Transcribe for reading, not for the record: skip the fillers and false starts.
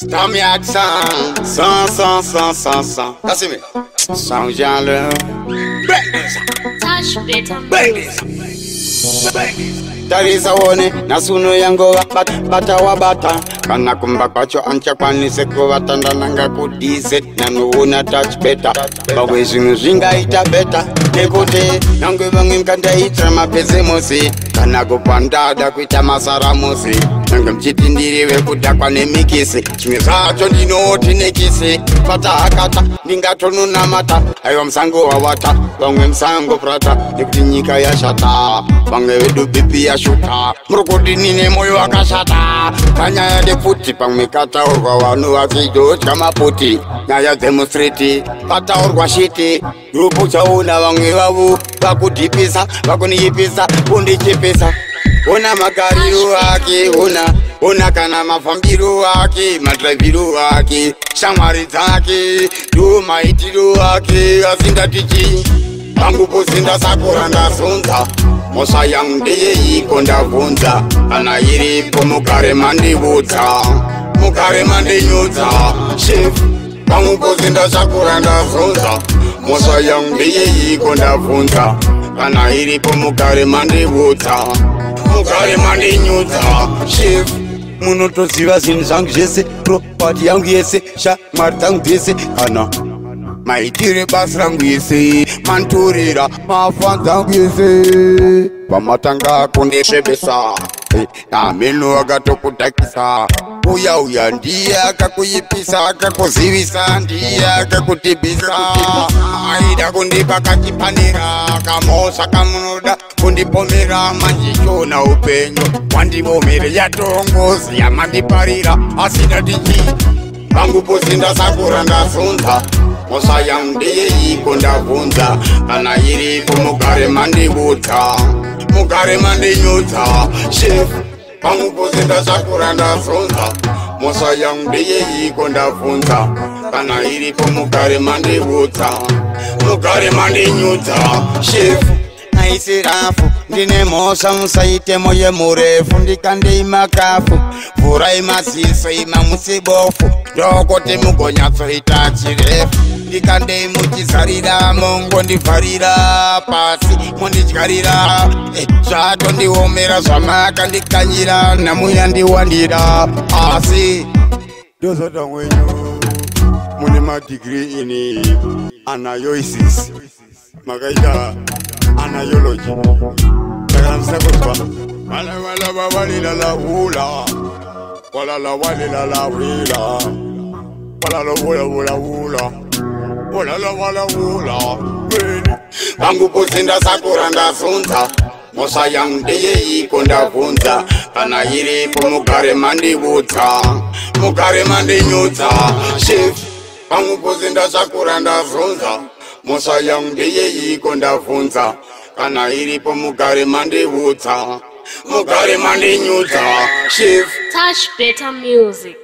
Stormy accent, sans. That's me. Sans genre. Touch better. Tarisa wone nasuno yango bata wabata kana kumba kwacho ancha kwanise kuvatanda nanga kudise nanuona touch better bagwe zvinhu zvingaita better nekuti nange vamwe mkandaitra mapese musi kana kupandada kuita masara musi nange mchiti ndiri vekudhakwa nemikisi zvimwe zvacho ndinoti nekisi fata hakata ndingatonunamata aiwa musango wawata vamwe musango prata nekuti nyika yashata vamwe vedu bipi yashuta murukudini nemoyo wakashata panyaya deputi pamwe kataurwa vanhu vachidotya maputi nyaya dzemustriti pataurwa shiti rupu chauna vamwe vavo vakudhipisa vakuniipisa kundichipisa ona magariro ake ona kana mafambiro ake madravhiro ake shamwari dzake ndo maitiro ake asingatichi pangupozinda sakura ndazunza mosva yangu ndeyeiko ndabvunza kana iripo mugare mandibudza mugare mandinyudza chef pangupozinda sakura ndazunza mosva yangu ndeyeiko ndabvunza kana iripo mugare mandibudza mugare mandinyudza chef munotoziva zvinhu zvangu zvese propati yangu yese shamwari dzangu dzese kana maitire basa rangu yese mantorera mafanza angu yese pamatanga kundisvebesa ameno akatokudhakisa uya ndiye akakuipisa akakuzivisa ndiye akakutibisa aida kundipa kachipanera kamosva kamunoda kundipomera manjishona upenyu wandivomere yatongozi yamandiparira asina tichi pangupozinda sakura ndazunza mosva yangu ndeyeiko ndabvunza kana iripo mugare mandibudza mugare mandinyudza chef pangupozinda sakura ndazunza mosva yangu ndeyeiko ndabvunza kana iripo mugare mandibudza mugare mandinyudza chef naisirafu ndine mhosva musaitemo yemurefu ndikandei makafu mvurai maziso ima musibofu ndokuti mugonyatsoita chirefu ndikandei muchizarira mongondivharira pasi mondidyarira zvatondiomera zvamakandikanyira namuyandiwandira asi ndozota mwenyu mune madigiri ini anayoisis makaita anayology takana msakuzwa wala walilala hula walala walilala wila walala wula walala wala wula pangupozinda sakura ndazunza mosva yangu ndeyeiko ndabvunza kana iripo mugare mandibudza mugare mandinyudza chef pangupozinda sakura ndazunza mosva yangu ndeyeiko ndabvunza kana iripo mugare mandibudza mugare mandinyudza chef Touch better music.